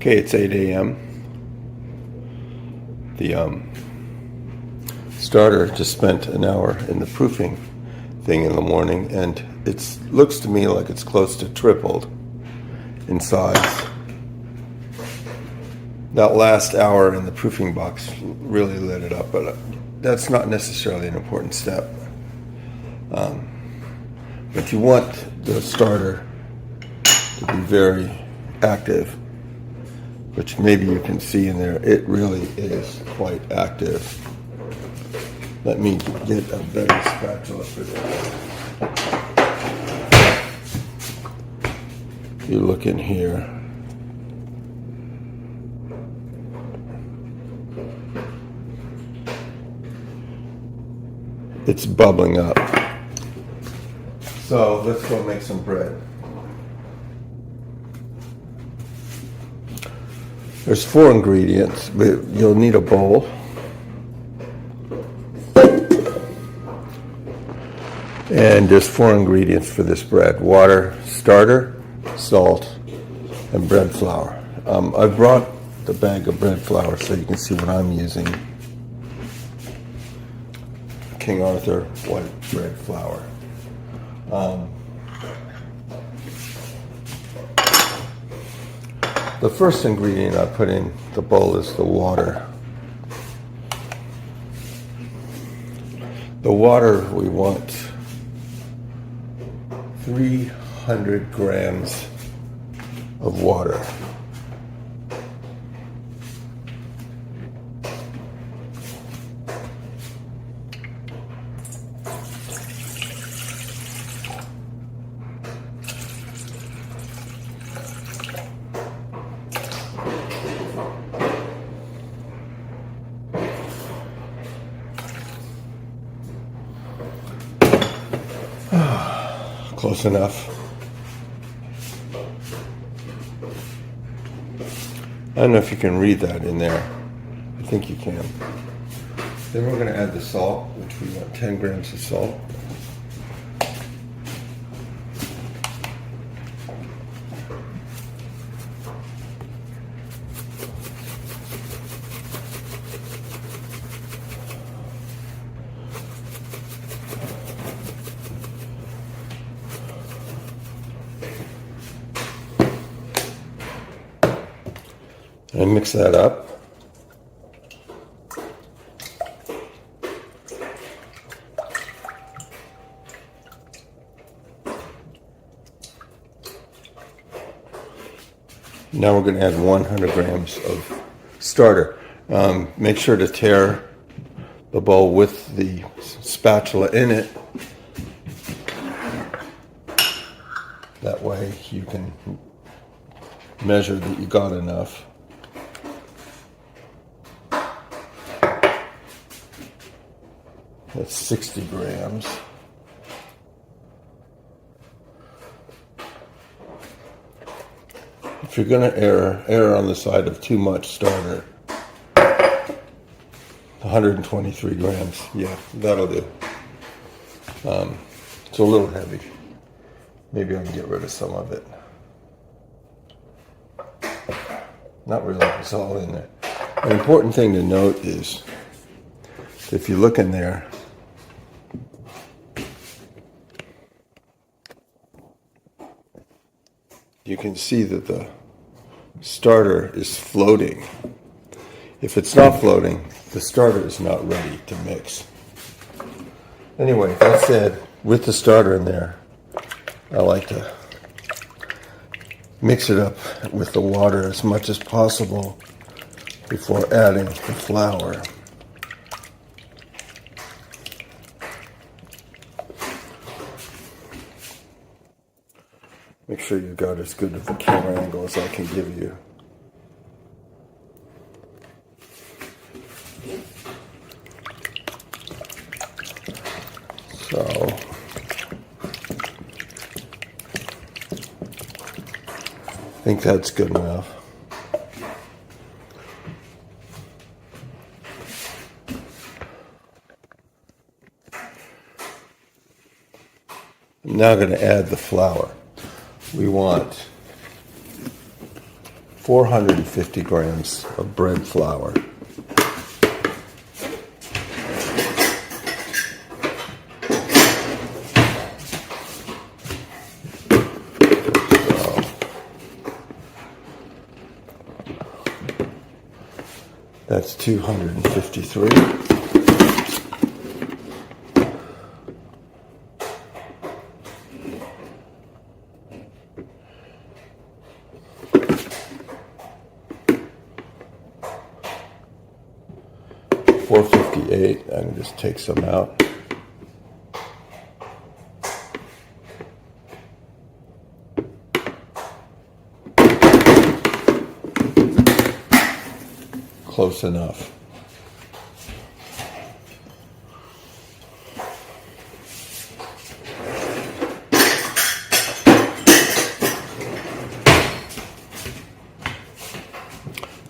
Okay, it's 8 a.m. The starter just spent an hour in the proofing thing in the morning, and it looks to me like it's close to tripled in size. That last hour in the proofing box really lit it up, but that's not necessarily an important step. But you want the starter to be very active, which maybe you can see in there. It really is quite active. Let me get a better spatula for this. You look in here. It's bubbling up. So let's go make some bread. There's 4 ingredients, but you'll need a bowl. And there's 4 ingredients for this bread: water, starter, salt, and bread flour. I brought the bag of bread flour so you can see what I'm using. King Arthur white bread flour. The first ingredient I put in the bowl is the water. The water, we want 300 grams of water. Close enough. I don't know if you can read that in there. I think you can. Then we're going to add the salt, which we want 10 grams of salt. And mix that up. Now we're going to add 100 grams of starter. Make sure to tear the bowl with the spatula in it. That way you can measure that you got enough. That's 60 grams. If you're going to err on the side of too much starter, 123 grams. Yeah, that'll do. It's a little heavy. Maybe I can get rid of some of it. Not really, it's all in there. An important thing to note is, if you look in there, you can see that the starter is floating. If it's not floating, the starter is not ready to mix. Anyway, that said, with the starter in there, I like to mix it up with the water as much as possible before adding the flour. Make sure you've got as good of a camera angle as I can give you. So, I think that's good enough. I'm now going to add the flour. We want 450 grams of bread flour. That's 253. $458. I can just take some out. Close enough.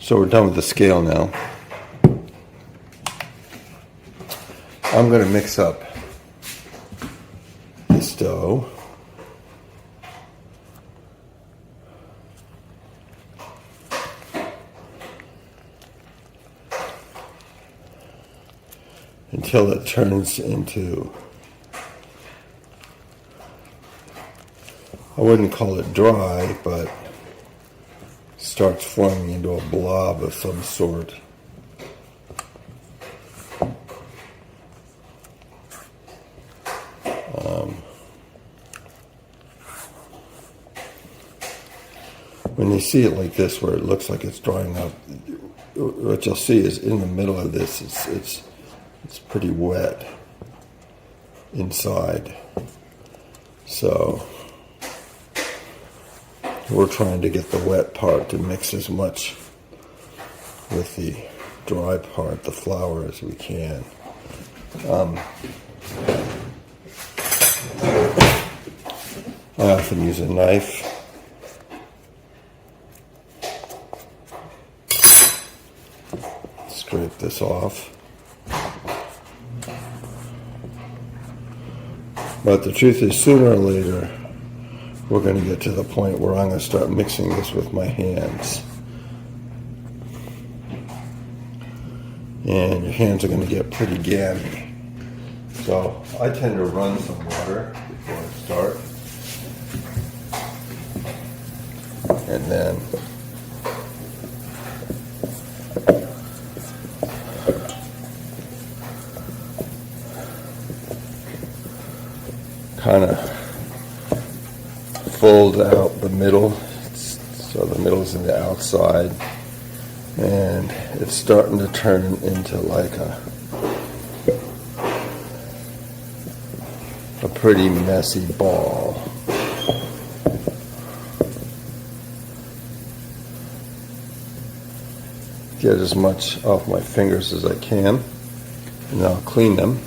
So we're done with the scale now. I'm going to mix up this dough. Until it turns into, I wouldn't call it dry, but starts forming into a blob of some sort. When you see it like this, where it looks like it's drying up, what you'll see is in the middle of this, it's pretty wet inside. So we're trying to get the wet part to mix as much with the dry part, the flour, as we can. I often use a knife. Scrape this off. But the truth is, sooner or later, we're going to get to the point where I'm going to start mixing this with my hands. And your hands are going to get pretty gammy. So I tend to run some water before I start. And then kind of fold out the middle, so the middle's in the outside, and it's starting to turn into like a pretty messy ball. Get as much off my fingers as I can, and I'll clean them.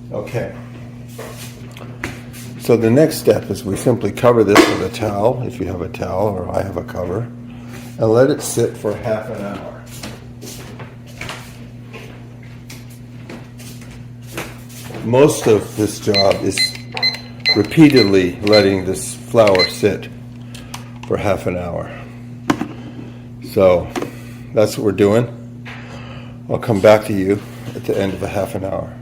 Okay, so the next step is we simply cover this with a towel, if you have a towel, or I have a cover, and let it sit for half an hour. Most of this job is repeatedly letting this flour sit for half an hour. So that's what we're doing. I'll come back to you at the end of a half an hour.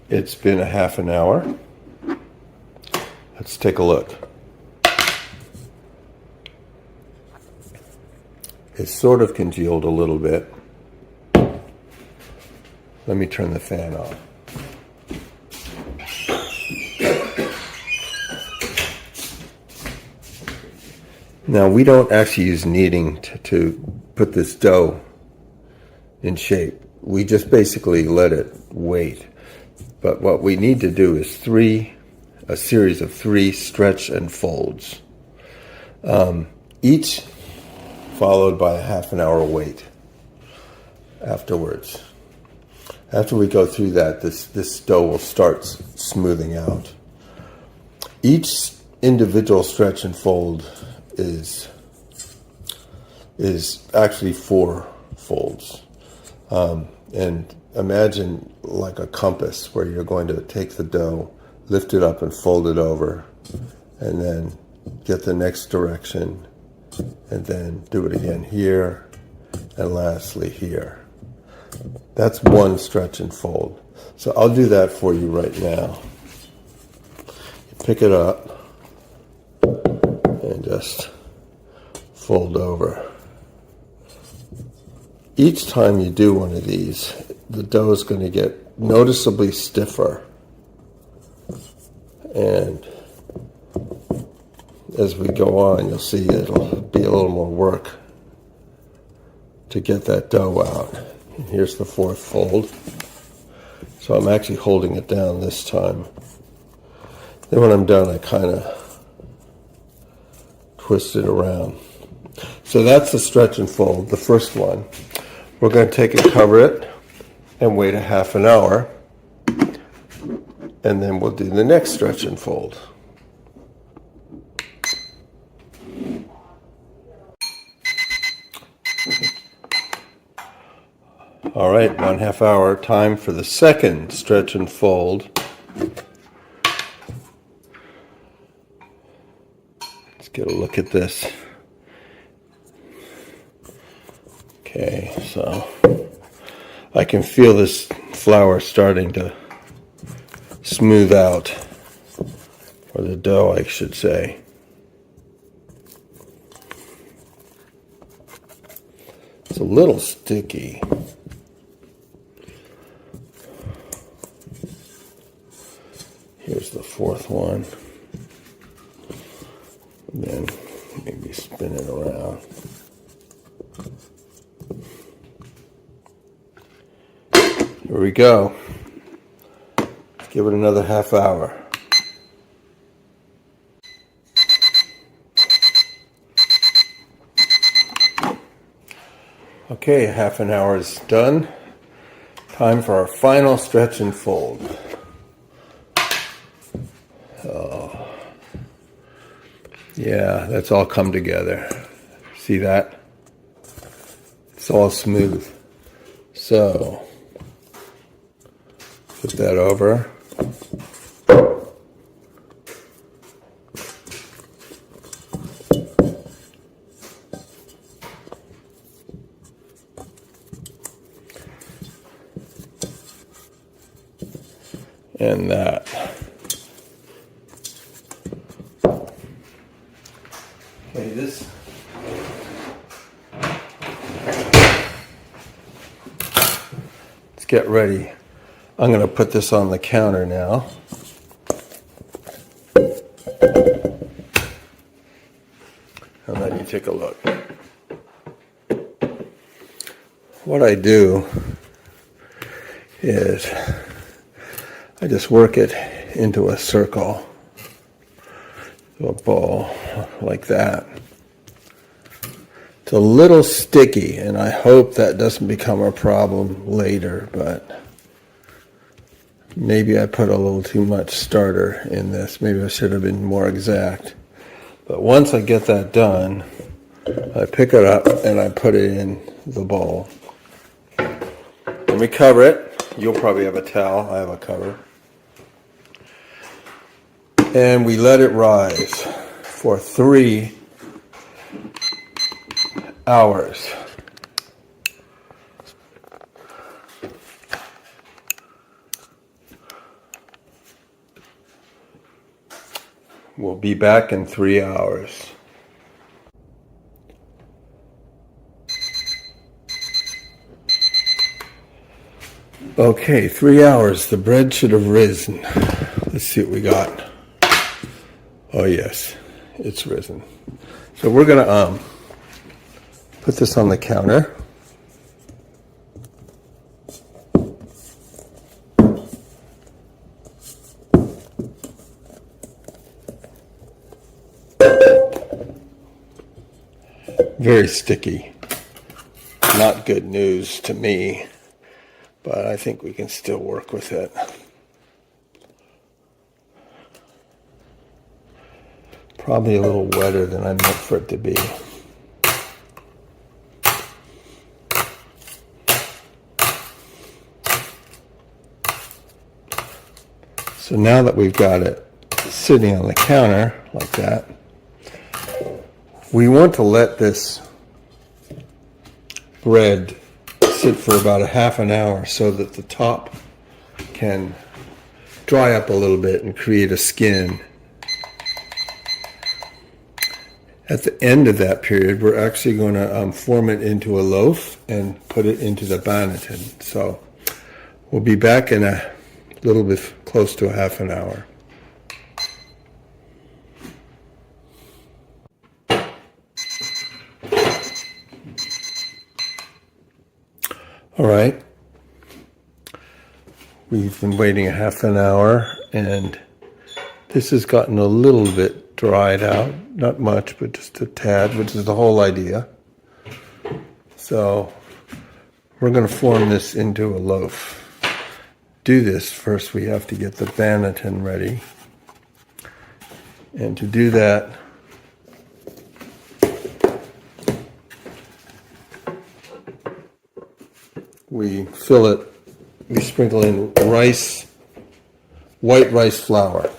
It's been a half an hour. Let's take a look. It's sort of congealed a little bit. Let me turn the fan off. Now, we don't actually use kneading to put this dough in shape. We just basically let it wait. But what we need to do is a series of 3 stretch and folds, each followed by a half an hour wait afterwards. After we go through that, this dough will start smoothing out. Each individual stretch and fold is actually 4 folds. And imagine like a compass where you're going to take the dough, lift it up and fold it over, and then get the next direction, and then do it again here, and lastly here. That's one stretch and fold. So I'll do that for you right now. Pick it up and just fold over. Each time you do one of these, the dough is going to get noticeably stiffer. And as we go on, you'll see it'll be a little more work to get that dough out. And here's the 4th fold. So I'm actually holding it down this time. Then when I'm done, I kind of twist it around. So that's the stretch and fold, the first one. We're going to take and cover it and wait a half an hour. And then we'll do the next stretch and fold. All right, 1/2 hour, time for the second stretch and fold. Let's get a look at this. Okay, so I can feel this flour starting to smooth out, or the dough, I should say. It's a little sticky. Here's the 4th one. And then maybe spin it around. Here we go. Let's give it another half hour. Okay, half an hour is done. Time for our final stretch and fold. Oh, yeah, that's all come together. See that? It's all smooth. So, put that over. And that. Okay, this. Let's get ready. I'm going to put this on the counter now. And let you take a look. What I do is I just work it into a circle, a ball like that. It's a little sticky, and I hope that doesn't become a problem later, but maybe I put a little too much starter in this. Maybe I should have been more exact. But once I get that done, I pick it up and I put it in the bowl. Let me cover it. You'll probably have a towel. I have a cover. And we let it rise for 3 hours. We'll be back in 3 hours. Okay, 3 hours. The bread should have risen. Let's see what we got. Oh yes, it's risen. So we're gonna put this on the counter. Very sticky. Not good news to me, but I think we can still work with it. Probably a little wetter than I meant for it to be. So now that we've got it sitting on the counter like that, we want to let this bread sit for about a half an hour so that the top can dry up a little bit and create a skin. At the end of that period, we're actually going to form it into a loaf and put it into the banneton. So we'll be back in a little bit close to a half an hour. All right, we've been waiting a half an hour and this has gotten a little bit dried out, not much, but just a tad, which is the whole idea. So we're going to form this into a loaf. Do this first, we have to get the banneton ready. And to do that, we fill it, we sprinkle in rice, white rice flour.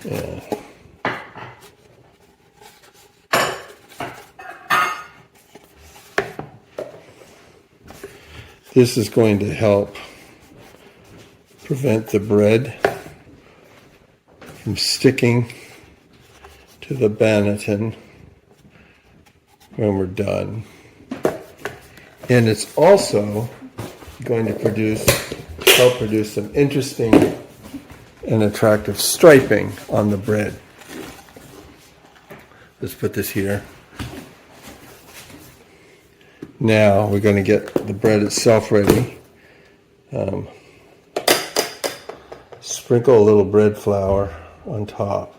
Yeah. This is going to help prevent the bread from sticking to the banneton when we're done. And it's also going to help produce some interesting and attractive striping on the bread. Let's put this here. Now we're going to get the bread itself ready. Sprinkle a little bread flour on top.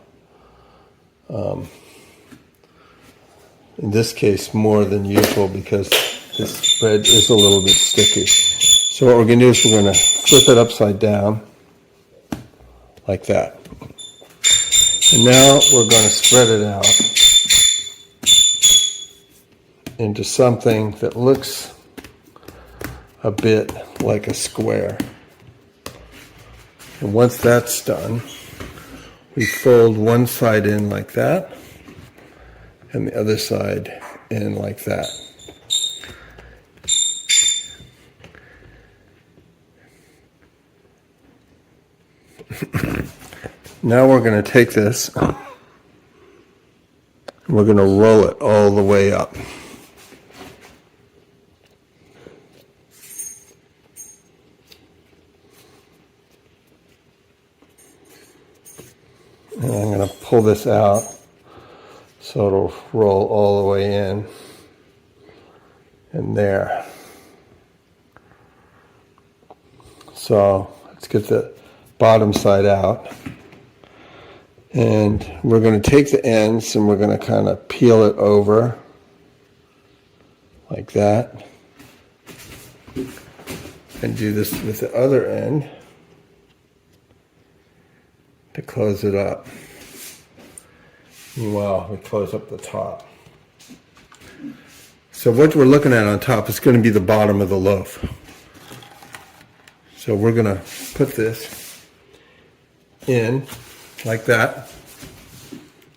In this case, more than usual because this bread is a little bit sticky. So what we're going to do is we're going to flip it upside down like that. And now we're going to spread it out into something that looks a bit like a square. And once that's done, we fold one side in like that and the other side in like that. Now we're going to take this and we're going to roll it all the way up. And I'm going to pull this out so it'll roll all the way in and there. So let's get the bottom side out. And we're going to take the ends and we're going to kind of peel it over like that. And do this with the other end to close it up. Meanwhile, we close up the top. So what we're looking at on top is going to be the bottom of the loaf. So we're going to put this in like that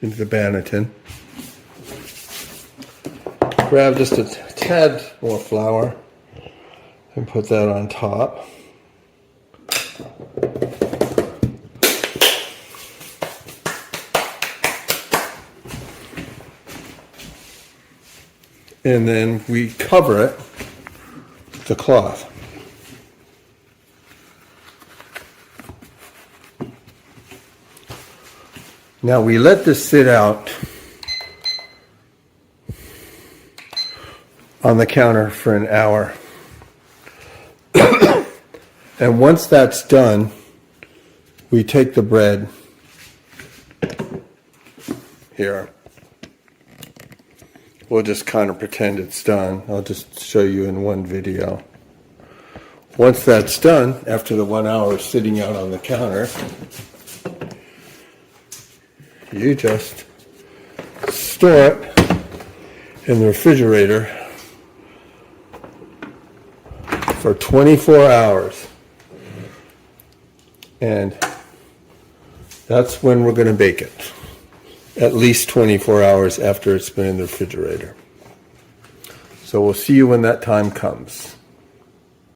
into the banneton. Grab just a tad more flour and put that on top. And then we cover it with the cloth. Now we let this sit out on the counter for an hour. And once that's done, we take the bread here. We'll just kind of pretend it's done. I'll just show you in one video. Once that's done, after the 1 hour sitting out on the counter, you just store it in the refrigerator for 24 hours. And that's when we're going to bake it. At least 24 hours after it's been in the refrigerator. So we'll see you when that time comes.